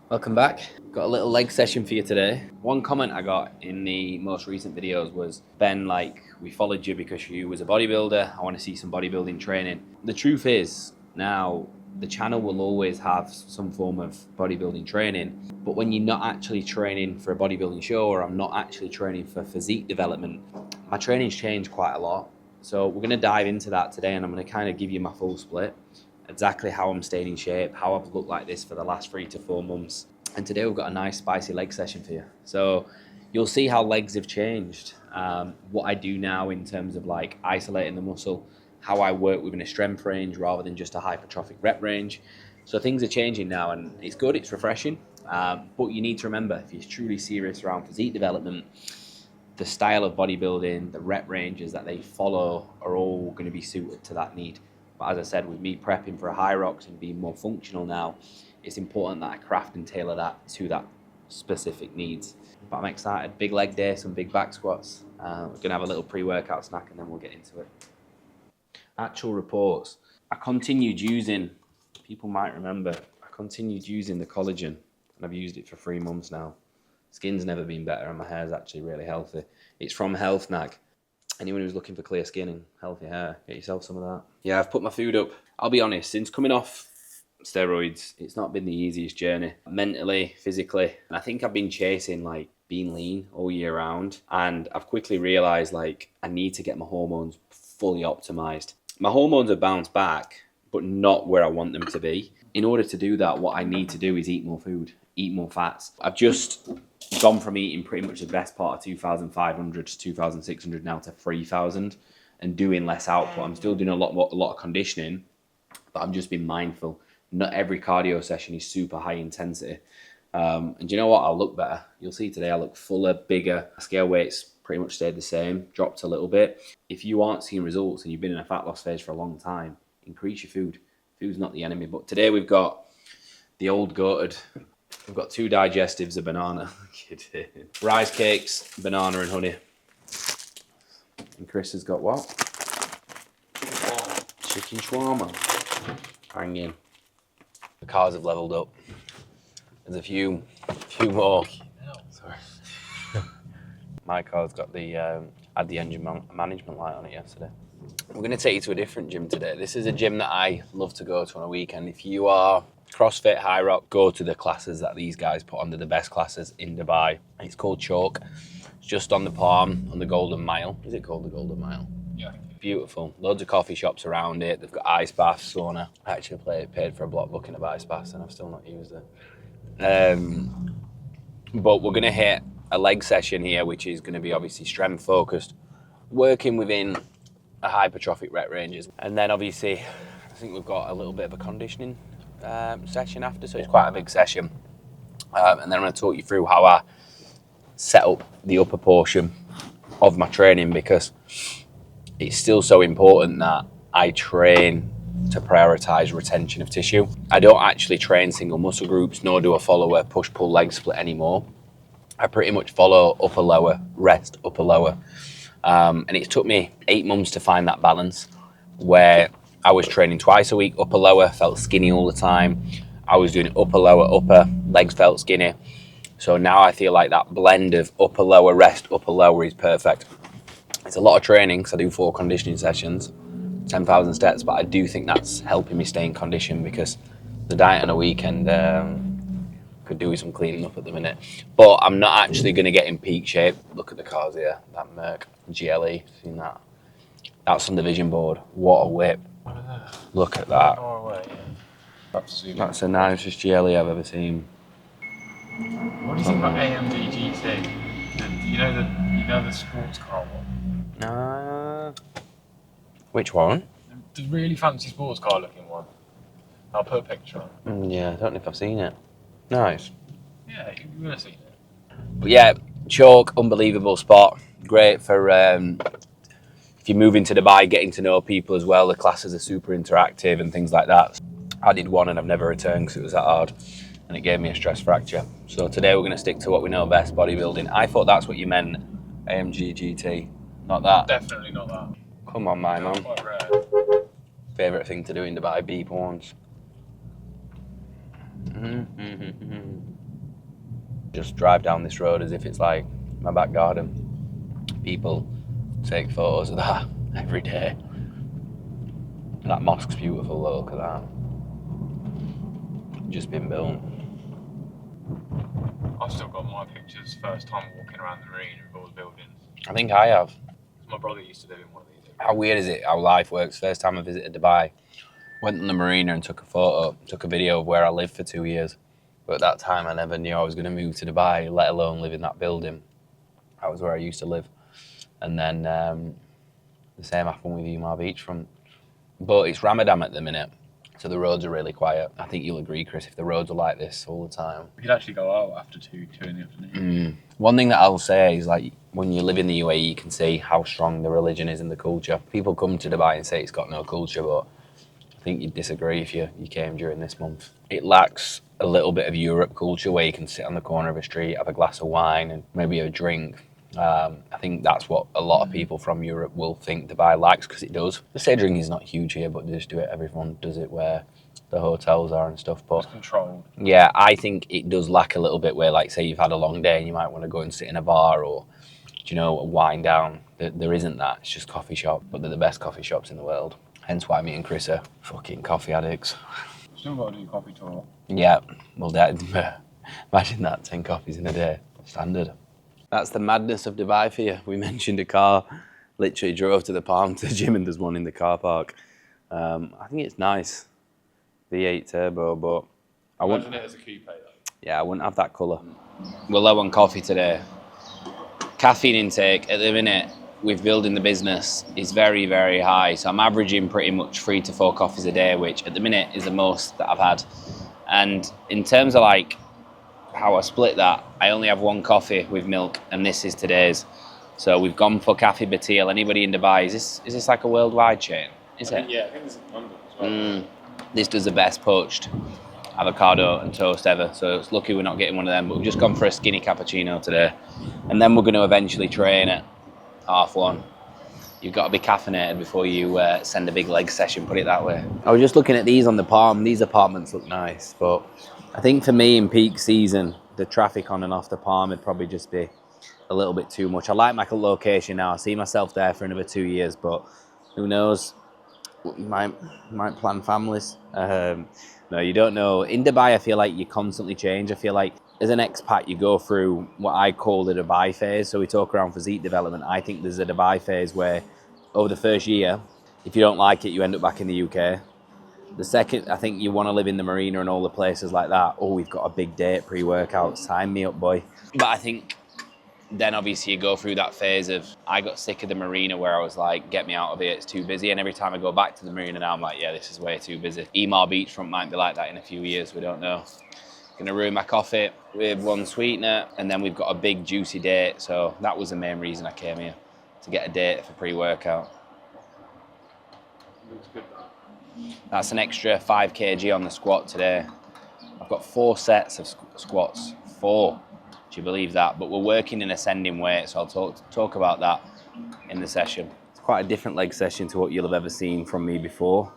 Welcome back. Got a little leg session for you today. One comment I got in the most recent videos was, Ben, like, we followed you because you was a bodybuilder. I want to see some bodybuilding training. The truth is, now the channel will always have some form of bodybuilding training, but when you're not actually training for a bodybuilding show, or I'm not actually training for physique development, my training's changed quite a lot. So we're going to dive into that today, and I'm going to kind of give you my full split, exactly how I'm staying in shape, how I've looked like this for the last 3 to 4 months. And today we've got a nice spicy leg session for you. So you'll see how legs have changed, what I do now in terms of like isolating the muscle, how I work within a strength range rather than just a hypertrophic rep range. So things are changing now, and it's good, it's refreshing. But you need to remember, if you're truly serious around physique development, the style of bodybuilding, the rep ranges that they follow are all going to be suited to that need. But as I said, with me prepping for a high rocks and being more functional now, it's important that I craft and tailor that to that specific needs. But I'm excited. Big leg day, some big back squats. We're going to have a little pre-workout snack and then we'll get into it. Actual reports. I continued using, people might remember, I continued using the collagen, and I've used it for 3 months now. Skin's never been better and my hair's actually really healthy. It's from Health Nag. Anyone who's looking for clear skin and healthy hair, get yourself some of that. Yeah, I've put my food up. I'll be honest, since coming off steroids, it's not been the easiest journey, mentally, physically. And I think I've been chasing like being lean all year round. And I've quickly realized like I need to get my hormones fully optimized. My hormones have bounced back, but not where I want them to be. In order to do that, what I need to do is eat more food, eat more fats. I've just gone from eating pretty much the best part of 2,500 to 2,600 now to 3,000 and doing less output. I'm still doing a lot of conditioning, but I'm just being mindful. Not every cardio session is super high intensity. And you know what? I'll look better. You'll see today I look fuller, bigger. Scale weight's pretty much stayed the same, dropped a little bit. If you aren't seeing results and you've been in a fat loss phase for a long time, increase your food. Food's not the enemy. But today we've got the old goated. We've got 2 digestives, a banana, rice cakes, banana and honey. And Chris has got what? Chicken shawarma. Hang in. The cars have leveled up. There's a few more. Sorry. My car's got the had the engine management light on it yesterday. We're going to take you to a different gym today. This is a gym that I love to go to on a weekend. If you are CrossFit, High Rock, go to the classes that these guys put on. They're the best classes in Dubai. It's called Chalk. It's just on the Palm, on the Golden Mile. Is it called the Golden Mile? Yeah. Beautiful. Loads of coffee shops around it. They've got ice baths, sauna. I actually paid for a block booking of ice baths and I've still not used it. But we're going to hit a leg session here, which is going to be obviously strength focused, working within a hypertrophic rep ranges. And then obviously, I think we've got a little bit of a conditioning session after, so it's quite a big session. And then I'm going to talk you through how I set up the upper portion of my training, because it's still so important that I train to prioritize retention of tissue. I don't actually train single muscle groups, nor do I follow a push-pull leg split anymore. I pretty much follow upper lower, rest upper lower. And it took me 8 months to find that balance where I was training twice a week, upper lower, felt skinny all the time. I was doing upper lower, upper, legs felt skinny. So now I feel like that blend of upper lower, rest upper lower is perfect. It's a lot of training because I do 4 conditioning sessions, 10,000 steps, but I do think that's helping me stay in condition, because the diet on a weekend could do with some cleaning up at the minute. But I'm not actually going to get in peak shape. Look at the cars here, that Merc GLE, seen that? That's on the vision board. What a whip. Look at that. That's the nicest GLE I've ever seen. What do you think about AMG GT? You know the sports car one? Which one? The really fancy sports car looking one. I'll put a picture on. Yeah, I don't know if I've seen it. Nice. Yeah, you would have seen it. But yeah, Chalk, unbelievable spot. Great for if you're moving to Dubai, getting to know people as well. The classes are super interactive and things like that. I did one and I've never returned because it was that hard, and it gave me a stress fracture. So today we're going to stick to what we know best, bodybuilding. I thought that's what you meant, AMG GT, not that. Definitely not that. Come on, my man. Quite rare. Favourite thing to do in Dubai, beep horns. Just drive down this road as if it's like my back garden. People take photos of that every day. That mosque's beautiful though, look at that. Just been built. I've still got my pictures first time walking around the marina with all the buildings. I think I have. My brother used to live in one of these. How weird is it how life works? First time I visited Dubai, went on the marina and took a photo, took a video of where I lived for 2 years. But at that time I never knew I was going to move to Dubai, let alone live in that building. That was where I used to live. And then the same happened with Umar Beachfront. But it's Ramadan at the minute, so the roads are really quiet. I think you'll agree, Chris, if the roads are like this all the time. We could actually go out after 2 in the afternoon. One thing that I'll say is, like, when you live in the UAE, you can see how strong the religion is in the culture. People come to Dubai and say it's got no culture, but I think you'd disagree if you came during this month. It lacks a little bit of Europe culture where you can sit on the corner of a street, have a glass of wine and maybe a drink. I think that's what a lot of people from Europe will think Dubai likes, because it does. The say drinking is not huge here, but they just do it. Everyone does it where the hotels are and stuff. But It's controlled. yeah, I think it does lack a little bit where, like, say you've had a long day and you might want to go and sit in a bar or, you know, wind down. There isn't that. It's just coffee shop, but they're the best coffee shops in the world. Hence why me and Chris are fucking coffee addicts. Still got to do coffee tour. Yeah, well, imagine that, 10 coffees in a day, standard. That's the madness of Dubai for you. We mentioned a car, literally drove to the Palm to the gym, and there's one in the car park. I think it's nice, V8 turbo, but I wouldn't. Imagine it as a coupe though. Yeah, I wouldn't have that colour. We're low on coffee today. Caffeine intake at the minute with building the business is very, very high. So I'm averaging pretty much 3 to 4 coffees a day, which at the minute is the most that I've had. And in terms of like how I split that, I only have 1 coffee with milk, and this is today's. So we've gone for Cafe Batil. Anybody in Dubai, is this like a worldwide chain? Is it? Yeah, I think it's in London as well. This does the best poached avocado and toast ever, so it's lucky we're not getting one of them. But we've just gone for a skinny cappuccino today, and then we're going to eventually train at 1:30. You've got to be caffeinated before you send a big leg session, put it that way. I was just looking at these on the Palm. These apartments look nice, but I think for me in peak season, the traffic on and off the Palm would probably just be a little bit too much. I like my location now. I see myself there for another 2 years, but who knows? Might plan families. No, you don't know. In Dubai, I feel like you constantly change. I feel like as an expat, you go through what I call the Dubai phase. So we talk around physique development. I think there's a Dubai phase where over the first year, if you don't like it, you end up back in the UK. The second, I think you want to live in the marina and all the places like that. Oh, we've got a big day at pre-workout. Sign me up, boy. But I think then obviously you go through that phase of, I got sick of the marina where I was like, get me out of here, it's too busy. And every time I go back to the marina now, I'm like, yeah, this is way too busy. Umar Beachfront might be like that in a few years, we don't know. Gonna ruin my coffee with 1 sweetener, and then we've got a big juicy date. So that was the main reason I came here, to get a date for pre-workout. Looks good though. That's an extra 5 kg on the squat today. I've got 4 sets of squats, 4. Do you believe that? But we're working in ascending weight, so I'll talk about that in the session. It's quite a different leg session to what you'll have ever seen from me before.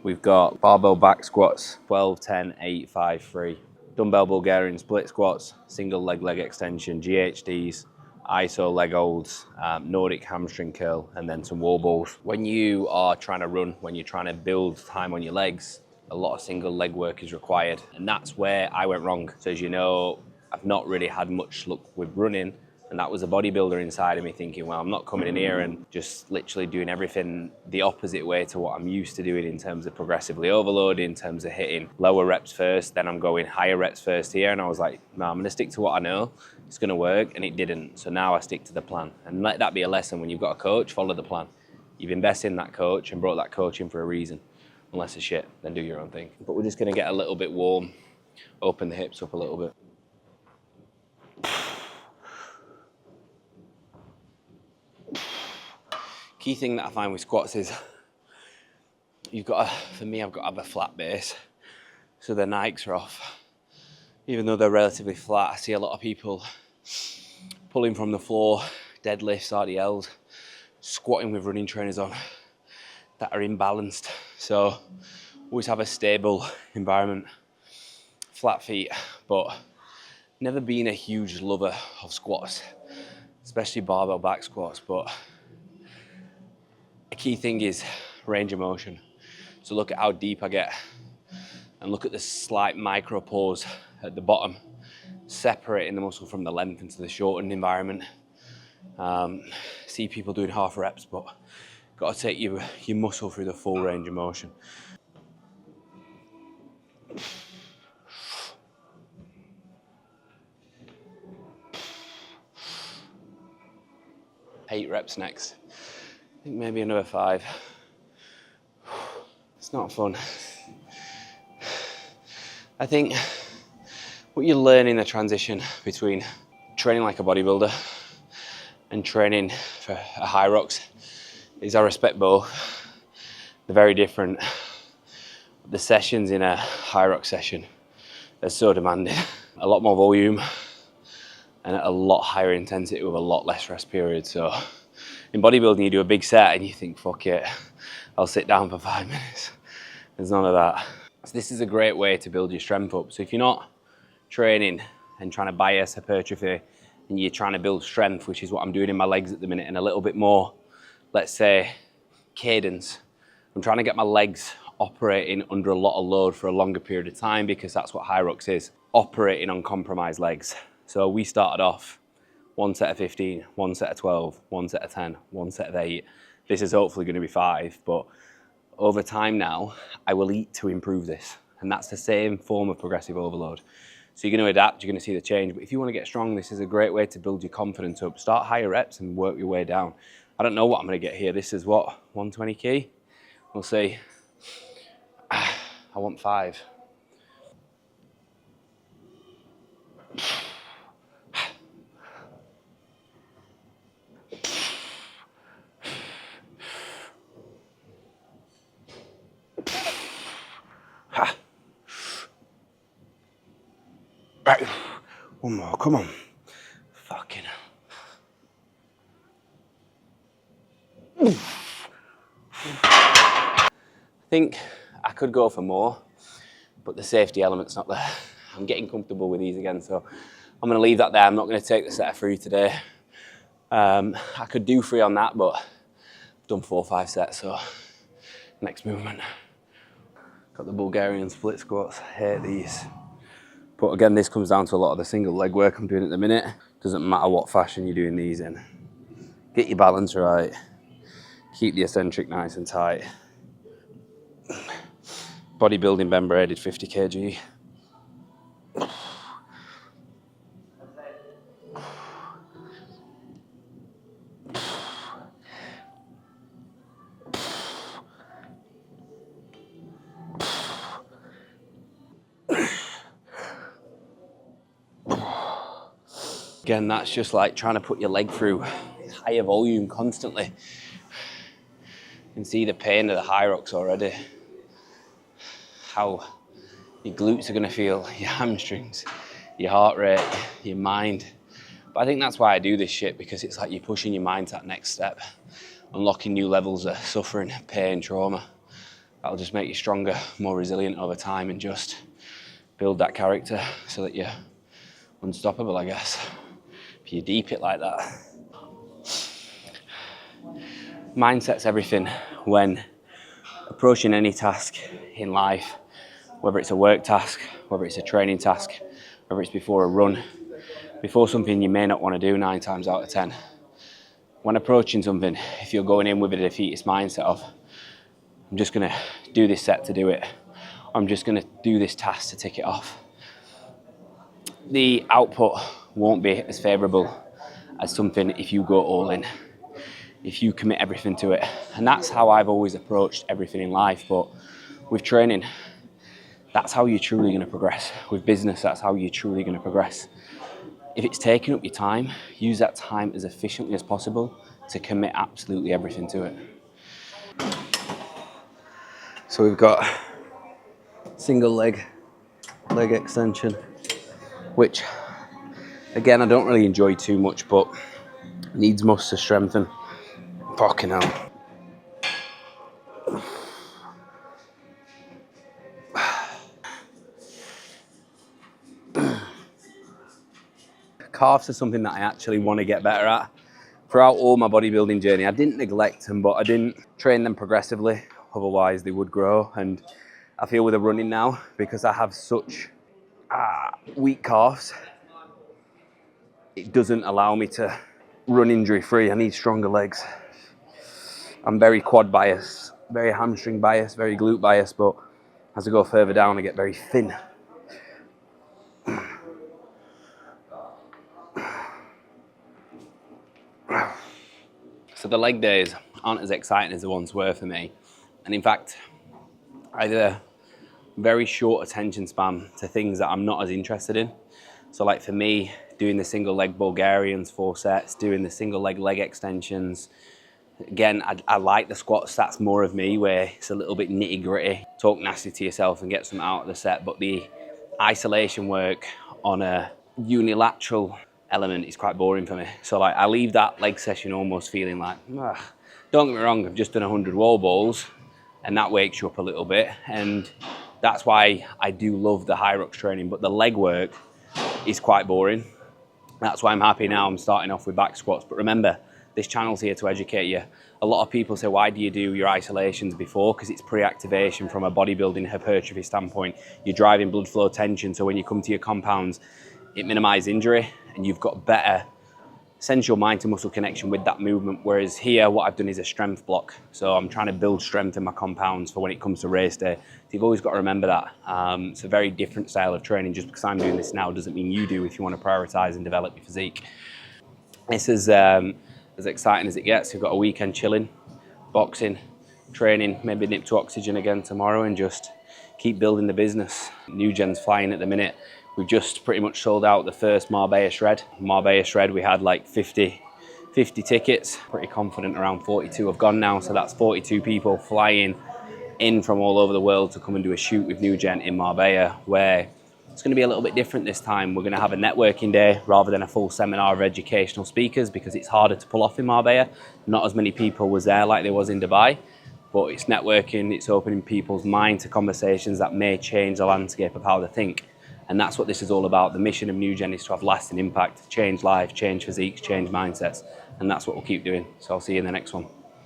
We've got barbell back squats, 12, 10, 8, 5, 3. Dumbbell Bulgarian split squats, single leg extension, GHDs, ISO leg holds, Nordic hamstring curl, and then some wall balls. When you are trying to run, when you're trying to build time on your legs, a lot of single leg work is required. And that's where I went wrong. So as you know, I've not really had much luck with running, and that was a bodybuilder inside of me thinking, well, I'm not coming in here and just literally doing everything the opposite way to what I'm used to doing in terms of progressively overloading, in terms of hitting lower reps first, then I'm going higher reps first here. And I was like, no, I'm gonna stick to what I know, it's gonna work, and it didn't. So now I stick to the plan, and let that be a lesson. When you've got a coach, follow the plan. You've invested in that coach and brought that coach in for a reason. Unless it's shit, then do your own thing. But we're just gonna get a little bit warm, open the hips up a little bit. Key thing that I find with squats is for me, I've got to have a flat base. So the Nikes are off. Even though they're relatively flat, I see a lot of people pulling from the floor, deadlifts, RDLs, squatting with running trainers on that are imbalanced. So always have a stable environment, flat feet, but Never been a huge lover of squats, especially barbell back squats, but a key thing is range of motion. So look at how deep I get and look at the slight micro pause at the bottom, separating the muscle from the length into the shortened environment. See people doing half reps, but got to take your muscle through the full range of motion. Eight reps next. I think maybe another 5. It's not fun. I think what you learn in the transition between training like a bodybuilder and training for a high rocks is I respect both. They're very different. The sessions in a high rock session are so demanding. A lot more volume and at a lot higher intensity with a lot less rest period. So in bodybuilding, you do a big set and you think, fuck it, I'll sit down for 5 minutes. There's none of that. So this is a great way to build your strength up. So if you're not training and trying to bias hypertrophy and you're trying to build strength, which is what I'm doing in my legs at the minute, and a little bit more, let's say, cadence. I'm trying to get my legs operating under a lot of load for a longer period of time because that's what high rocks is, operating on compromised legs. So we started off 1 set of 15, 1 set of 12, 1 set of 10, 1 set of 8. This is hopefully going to be 5, but over time now, I will eat to improve this. And that's the same form of progressive overload. So you're going to adapt, you're going to see the change. But if you want to get strong, this is a great way to build your confidence up. Start higher reps and work your way down. I don't know what I'm going to get here. This is what, 120 key? We'll see. I want 5. Right, one more, come on. Fucking hell. I think I could go for more, but the safety element's not there. I'm getting comfortable with these again, so I'm gonna leave that there. I'm not gonna take the set of 3 today. I could do 3 on that, but I've done 4 or 5 sets, so next movement. Got the Bulgarian split squats, hate these. But again, this comes down to a lot of the single leg work I'm doing at the minute. Doesn't matter what fashion you're doing these in. Get your balance right. Keep the eccentric nice and tight. Bodybuilding Ben Bray did 50 kg. Again, that's just like trying to put your leg through higher volume constantly. You can see the pain of the high rocks already. How your glutes are gonna feel, your hamstrings, your heart rate, your mind. But I think that's why I do this shit, because it's like you're pushing your mind to that next step, unlocking new levels of suffering, pain, trauma. That'll just make you stronger, more resilient over time, and just build that character so that you're unstoppable, I guess. If you deep it like that. Mindset's everything when approaching any task in life, whether it's a work task, whether it's a training task, whether it's before a run, before something you may not want to do 9 times out of 10. When approaching something, if you're going in with a defeatist mindset of, I'm just going to do this set to do it, I'm just going to do this task to tick it off, the output won't be as favourable as something if you go all in, if you commit everything to it. And that's how I've always approached everything in life. But with training, that's how you're truly going to progress. With business, that's how you're truly going to progress. If it's taking up your time, use that time as efficiently as possible to commit absolutely everything to it. So we've got single leg extension, which again, I don't really enjoy too much, but needs must to strengthen. Fucking hell. Calves are something that I actually want to get better at. Throughout all my bodybuilding journey, I didn't neglect them, but I didn't train them progressively. Otherwise, they would grow. And I feel with the running now, because I have such weak calves, it doesn't allow me to run injury free. I need stronger legs. I'm very quad biased, very hamstring biased, very glute biased, but as I go further down, I get very thin. So the leg days aren't as exciting as the ones were for me. And in fact, I had a very short attention span to things that I'm not as interested in. So like for me, doing the single leg Bulgarians, 4 sets, doing the single leg extensions. Again, I like the squats, that's more of me, where it's a little bit nitty gritty. Talk nasty to yourself and get something out of the set, but the isolation work on a unilateral element is quite boring for me. So like I leave that leg session almost feeling like, ugh. Don't get me wrong, I've just done 100 wall balls and that wakes you up a little bit. And that's why I do love the high rocks training, but the leg work is quite boring. That's why I'm happy now I'm starting off with back squats. But remember, this channel's here to educate you. A lot of people say, why do you do your isolations before? Because it's pre-activation from a bodybuilding hypertrophy standpoint. You're driving blood flow tension, so when you come to your compounds, it minimizes injury and you've got better essential mind to muscle connection with that movement. Whereas here, what I've done is a strength block. So I'm trying to build strength in my compounds for when it comes to race day. So you've always got to remember that. It's a very different style of training. Just because I'm doing this now doesn't mean you do if you want to prioritize and develop your physique. This is as exciting as it gets. We've got a weekend chilling, boxing, training, maybe nip to oxygen again tomorrow and just keep building the business. New Gen's flying at the minute. We've just pretty much sold out the first Marbella Shred. Marbella Shred, we had like 50 tickets. Pretty confident around 42 have gone now. So that's 42 people flying in from all over the world to come and do a shoot with New Gen in Marbella, where it's going to be a little bit different this time. We're going to have a networking day rather than a full seminar of educational speakers because it's harder to pull off in Marbella. Not as many people was there like there was in Dubai, but it's networking, it's opening people's mind to conversations that may change the landscape of how they think. And that's what this is all about. The mission of New Gen is to have lasting impact, change lives, change physiques, change mindsets. And that's what we'll keep doing. So I'll see you in the next one.